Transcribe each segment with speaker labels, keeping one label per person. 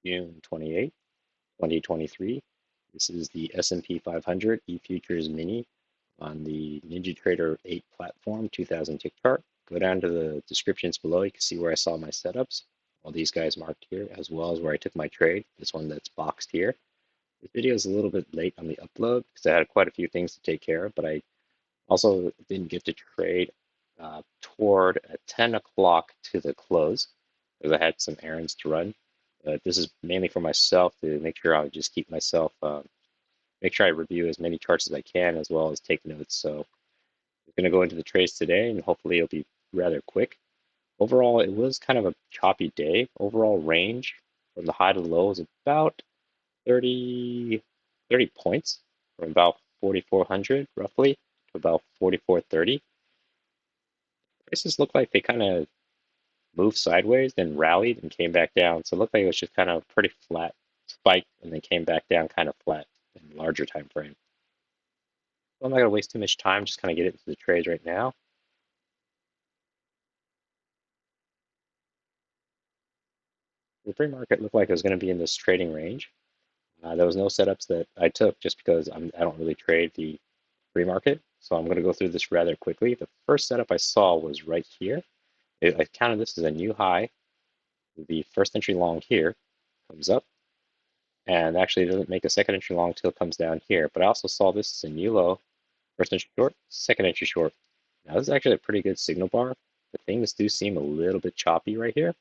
Speaker 1: June 28, 2023. This is the S&P 500 E-Futures Mini on the NinjaTrader 8 platform, 2000 tick chart. Go down to the descriptions below. You can see where I saw my setups. All these guys marked here, as well as where I took my trade. This one that's boxed here. This video is a little bit late on the upload because I had quite a few things to take care of, but I also didn't get to trade toward at 10 o'clock to the close because I had some errands to run. This is mainly for myself to make sure I just keep myself, make sure I review as many charts as I can, as well as take notes. So we're going to go into the trades today, and hopefully it'll be rather quick. Overall, it was kind of a choppy day. Overall range from the high to low is about 30 points, from about 4,400 roughly to about 4,430. Prices look like they kind of moved sideways, then rallied and came back down. So it looked like it was just kind of pretty flat spike and then came back down kind of flat in larger time frame. So I'm not going to waste too much time, just kind of get into the trades right now. The pre-market looked like it was going to be in this trading range. There was no setups that I took just because I don't really trade the pre-market. So I'm going to go through this rather quickly. The first setup I saw was right here. I counted this as a new high. The first entry long here comes up, and actually it doesn't make a second entry long until it comes down here. But I also saw this as a new low, first entry short, second entry short. Now this is actually a pretty good signal bar, but things do seem a little bit choppy right here.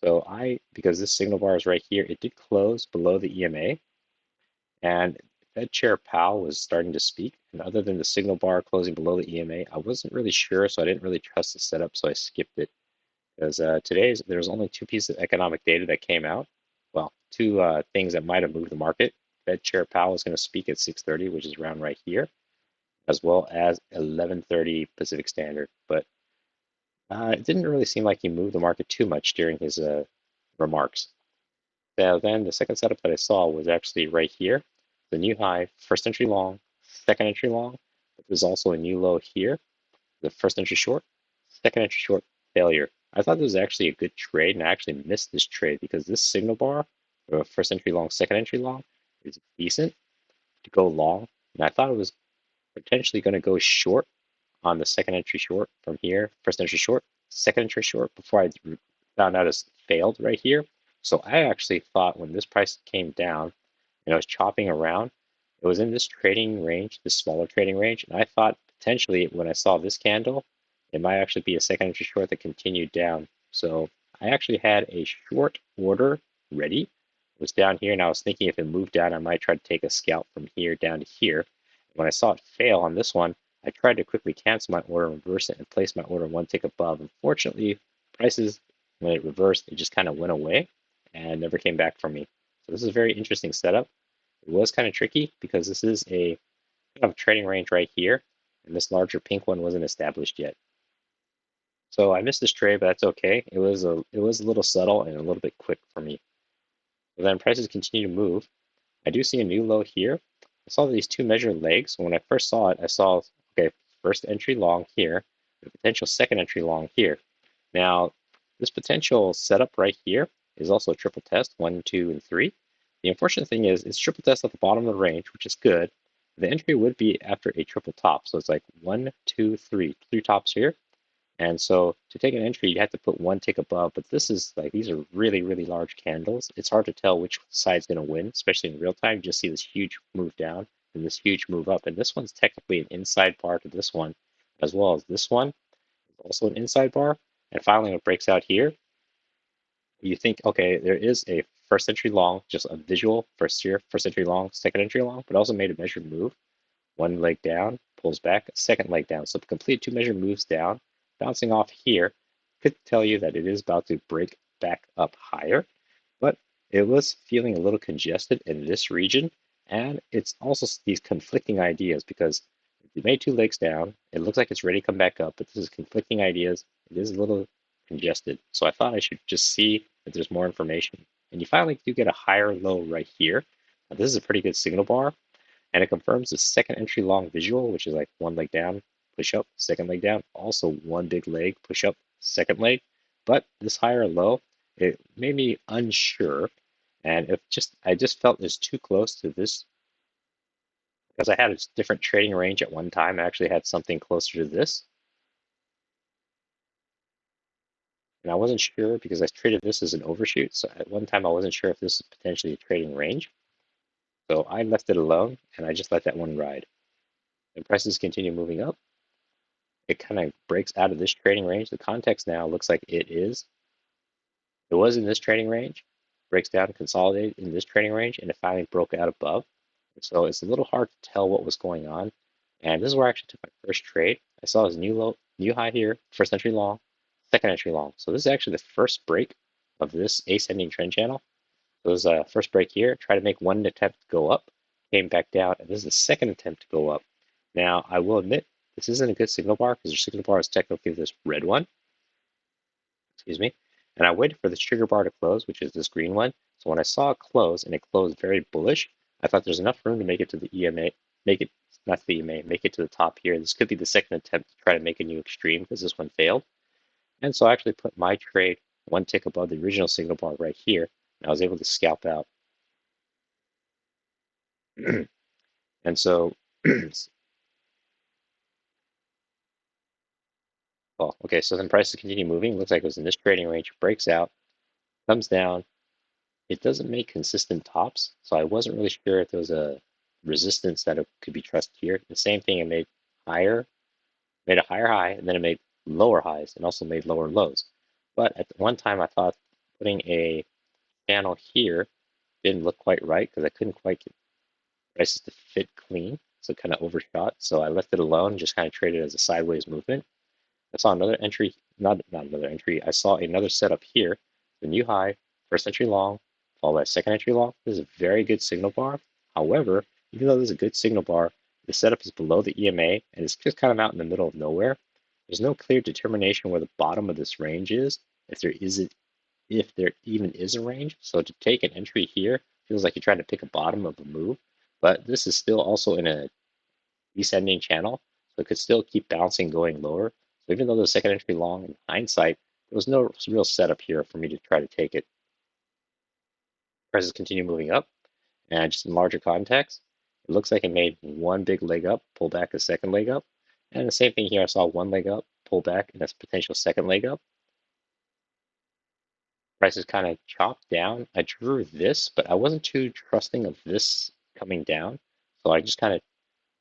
Speaker 1: So because this signal bar is right here, it did close below the EMA, and Fed Chair Powell was starting to speak. And other than the signal bar closing below the EMA, I wasn't really sure, so I didn't really trust the setup, so I skipped it. Because there's only two pieces of economic data that came out. Well, two things that might have moved the market. Fed Chair Powell is going to speak at 6:30, which is around right here, as well as 11:30 Pacific Standard. But it didn't really seem like he moved the market too much during his remarks. Now, then the second setup that I saw was actually right here. The new high, first entry long, second entry long. But there's also a new low here. The first entry short, second entry short, failure. I thought this was actually a good trade, and I actually missed this trade because this signal bar, first entry long, second entry long, is decent to go long. And I thought it was potentially going to go short on the second entry short from here, first entry short, second entry short, before I found out it's failed right here. So I actually thought when this price came down and I was chopping around, it was in this trading range, this smaller trading range, and I thought potentially when I saw this candle, it might actually be a second entry short that continued down. So I actually had a short order ready. It was down here, and I was thinking if it moved down, I might try to take a scalp from here down to here. When I saw it fail on this one, I tried to quickly cancel my order, reverse it, and place my order one tick above. Unfortunately, prices, when it reversed, it just kind of went away and never came back from me. So this is a very interesting setup. It was kind of tricky because this is a kind of trading range right here, and this larger pink one wasn't established yet. So I missed this trade, but that's okay. It was a little subtle and a little bit quick for me. But then prices continue to move. I do see a new low here. I saw these two measured legs. When I first saw it, I saw, okay, first entry long here, the potential second entry long here. Now, this potential setup right here is also a triple test, 1, 2, and 3. The unfortunate thing is it's triple test at the bottom of the range, which is good. The entry would be after a triple top. So it's like 1, 2, 3, 3 tops here. And so to take an entry, you have to put one tick above, but this is like, these are really, really large candles. It's hard to tell which side's going to win, especially in real time. You just see this huge move down and this huge move up. And this one's technically an inside bar to this one, as well as this one is also an inside bar. And finally, when it breaks out here, you think, okay, there is a first entry long, just a visual first entry long, second entry long, but also made a measured move. One leg down, pulls back, second leg down. So the complete two measured moves down. Bouncing off here could tell you that it is about to break back up higher, but it was feeling a little congested in this region, and it's also these conflicting ideas because it made two legs down. It looks like it's ready to come back up, but this is conflicting ideas. It is a little congested, so I thought I should just see if there's more information. And you finally do get a higher low right here. Now, this is a pretty good signal bar, and it confirms the second entry long visual, which is like one leg down, push up, second leg down, also one big leg, push up, second leg. But this higher low, it made me unsure And I just felt it's too close to this because I had a different trading range at one time. I actually had something closer to this. And I wasn't sure because I traded this as an overshoot. So at one time I wasn't sure if this is potentially a trading range. So I left it alone and I just let that one ride. And prices continue moving up. It kind of breaks out of this trading range. The context now looks like it was in this trading range, breaks down, consolidated in this trading range, and it finally broke out above. So it's a little hard to tell what was going on. And this is where I actually took my first trade. I saw his new low, new high here, first entry long, second entry long. So this is actually the first break of this ascending trend channel. So this is a first break here. Try to make one attempt to go up, came back down, and this is the second attempt to go up. Now I will admit this isn't a good signal bar because your signal bar is technically this red one. Excuse me. And I waited for the trigger bar to close, which is this green one. So when I saw it close and it closed very bullish, I thought there's enough room to make it to the EMA, make it, not to the EMA, make it to the top here. This could be the second attempt to try to make a new extreme because this one failed. And so I actually put my trade one tick above the original signal bar right here. And I was able to scalp out. And so, well, okay, so then prices continue moving. Looks like it was in this trading range, breaks out, comes down. It doesn't make consistent tops, so I wasn't really sure if there was a resistance that it could be trusted here. The same thing, it made made a higher high, and then it made lower highs and also made lower lows. But at one time, I thought putting a channel here didn't look quite right because I couldn't quite get prices to fit clean, so it kind of overshot. So I left it alone, just kind of traded as a sideways movement. I saw another entry, not another entry. I saw another setup here, the new high, first entry long, followed by second entry long. This is a very good signal bar. However, even though this is a good signal bar, the setup is below the EMA and it's just kind of out in the middle of nowhere. There's no clear determination where the bottom of this range is, if there even is a range. So to take an entry here feels like you're trying to pick a bottom of a move, but this is still also in a descending channel, so it could still keep bouncing going lower. So even though the second entry long, in hindsight, there was no real setup here for me to try to take it. Prices continue moving up, and just in larger context, it looks like it made one big leg up, pull back a second leg up, and the same thing here. I saw one leg up, pull back, and a potential second leg up. Prices kind of chopped down. I drew this, but I wasn't too trusting of this coming down, so I just kind of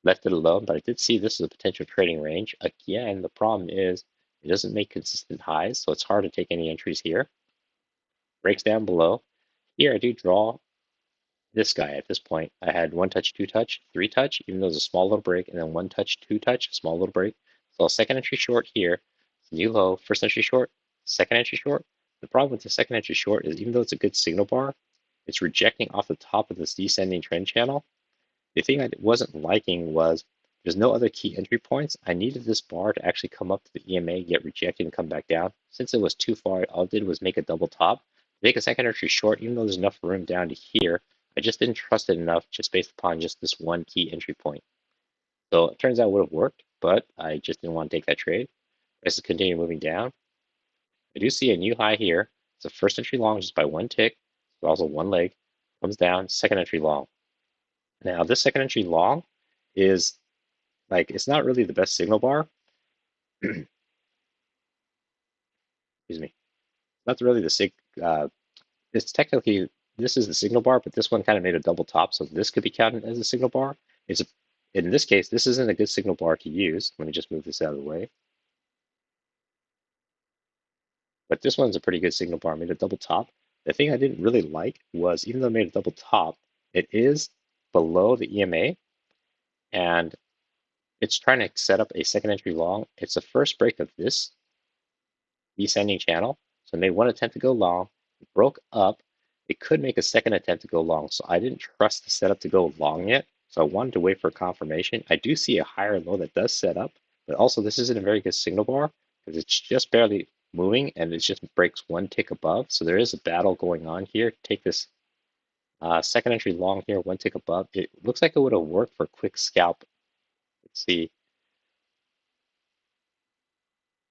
Speaker 1: left it alone, but I did see this as a potential trading range. Again, the problem is it doesn't make consistent highs, so it's hard to take any entries here. Breaks down below. Here I do draw this guy at this point. I had one touch, two touch, three touch, even though it's a small little break, and then one touch, two touch, small little break. So a second entry short here, new low, first entry short, second entry short. The problem with the second entry short is even though it's a good signal bar, it's rejecting off the top of this descending trend channel. The thing I wasn't liking was there's no other key entry points. I needed this bar to actually come up to the EMA, get rejected, and come back down. Since it was too far, all it did was make a double top. Make a second entry short, even though there's enough room down to here, I just didn't trust it enough just based upon just this one key entry point. So it turns out it would have worked, but I just didn't want to take that trade. Prices continue moving down. I do see a new high here. It's a first entry long just by one tick, but also one leg. Comes down, second entry long. Now, this second entry long is like, it's not really the best signal bar. Excuse me. Not really the it's technically, this is the signal bar, but this one kind of made a double top. So this could be counted as a signal bar. In this case, this isn't a good signal bar to use. Let me just move this out of the way. But this one's a pretty good signal bar, made a double top. The thing I didn't really like was even though it made a double top, it is below the EMA and it's trying to set up a second entry long. It's the first break of this descending channel. So it made one attempt to go long, it broke up. It could make a second attempt to go long. So I didn't trust the setup to go long yet. So I wanted to wait for confirmation. I do see a higher low that does set up, but also this isn't a very good signal bar because it's just barely moving and it just breaks one tick above. So there is a battle going on here. Take this second entry long here, one tick above. It looks like it would have worked for a quick scalp. Let's see.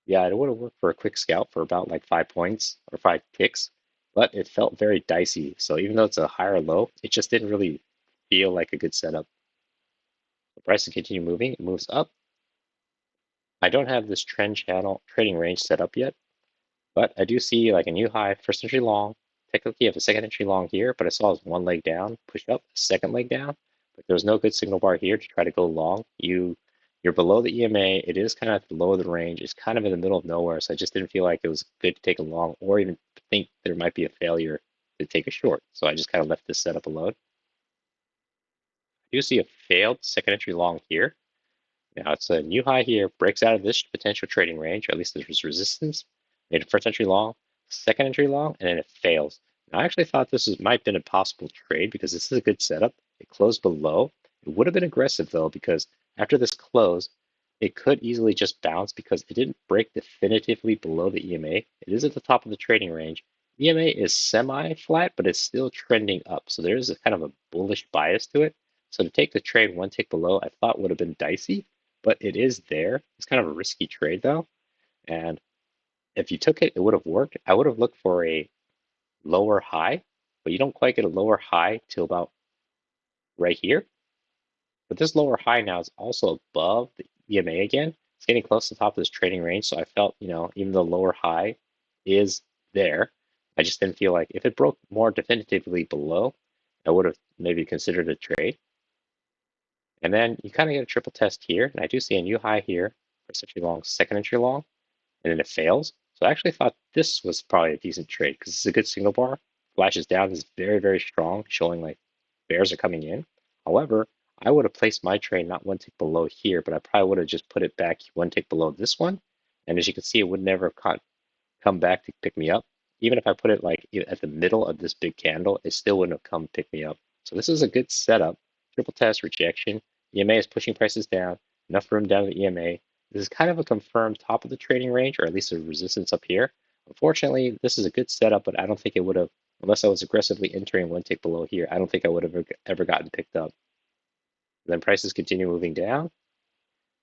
Speaker 1: Yeah, it would have worked for a quick scalp for about like 5 points or 5 ticks. but it felt very dicey. So even though it's a higher low, it just didn't really feel like a good setup. The price will continue moving. It moves up. I don't have this trend channel trading range set up yet, but I do see like a new high, first entry long. Technically, you have a second entry long here, but I saw as one leg down, push up, second leg down. But there was no good signal bar here to try to go long. You're below the EMA. It is kind of below the range. It's kind of in the middle of nowhere. So I just didn't feel like it was good to take a long or even think there might be a failure to take a short. So I just kind of left this setup alone. I do see a failed second entry long here. Now it's a new high here, breaks out of this potential trading range, or at least there's resistance. Made a first entry long, second entry long, and then it fails. Now, I actually thought might have been a possible trade because this is a good setup. It closed below. It would have been aggressive though, because after this close, it could easily just bounce because it didn't break definitively below the EMA. It is at the top of the trading range. EMA is semi-flat, but it's still trending up. So there is a kind of a bullish bias to it. So to take the trade one tick below, I thought would have been dicey, but it is there. It's kind of a risky trade though. And if you took it, it would have worked. I would have looked for a lower high, but you don't quite get a lower high till about right here. But this lower high now is also above the EMA again. It's getting close to the top of this trading range. So I felt, even the lower high is there, I just didn't feel like if it broke more definitively below, I would have maybe considered a trade. And then you kind of get a triple test here. And I do see a new high here for such a long second entry long, and then it fails. So I actually thought this was probably a decent trade because it's a good signal bar. Flashes down is very, very strong, showing like bears are coming in. However, I would have placed my trade not one tick below here, but I probably would have just put it back one tick below this one. And as you can see, it would never have come back to pick me up. Even if I put it like at the middle of this big candle, it still wouldn't have come pick me up. So this is a good setup. Triple test rejection. EMA is pushing prices down. Enough room down to the EMA. This is kind of a confirmed top of the trading range, or at least a resistance up here. Unfortunately, this is a good setup, but I don't think it would have, unless I was aggressively entering one tick below here, I don't think I would have ever gotten picked up. And then prices continue moving down,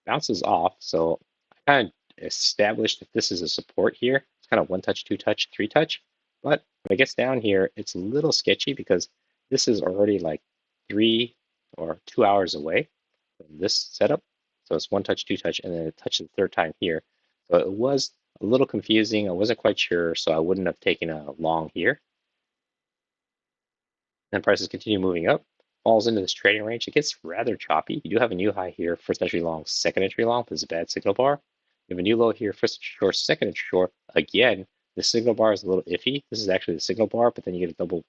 Speaker 1: bounces off. So I kind of established that this is a support here. It's kind of one touch, two touch, three touch. But when it gets down here, it's a little sketchy because this is already like 3 or 2 hours away from this setup. So it's one touch, two touch, and then it touches the third time here. So it was a little confusing. I wasn't quite sure, so I wouldn't have taken a long here. Then prices continue moving up, falls into this trading range. It gets rather choppy. You do have a new high here, first entry long, second entry long. This is a bad signal bar. You have a new low here, first entry short, second entry short. Again, the signal bar is a little iffy. This is actually the signal bar, but then you get a double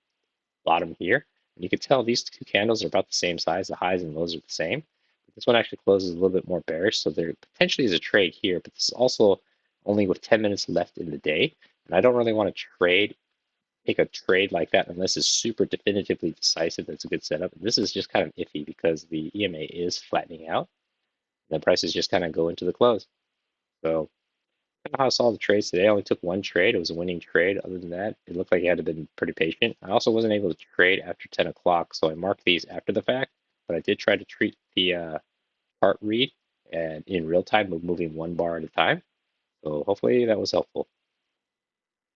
Speaker 1: bottom here. And you can tell these two candles are about the same size. The highs and lows are the same. But this one actually closes a little bit more bearish. So there potentially is a trade here, but this is also only with 10 minutes left in the day. And I don't really want to take a trade like that unless it's super definitively decisive that's a good setup. This is just kind of iffy because the EMA is flattening out. And the prices just kind of go into the close. So kind of how I saw the trades today. I only took one trade. It was a winning trade. Other than that, it looked like I had to been pretty patient. I also wasn't able to trade after 10 o'clock, so I marked these after the fact. But I did try to treat the chart read and in real time, moving one bar at a time. So hopefully that was helpful.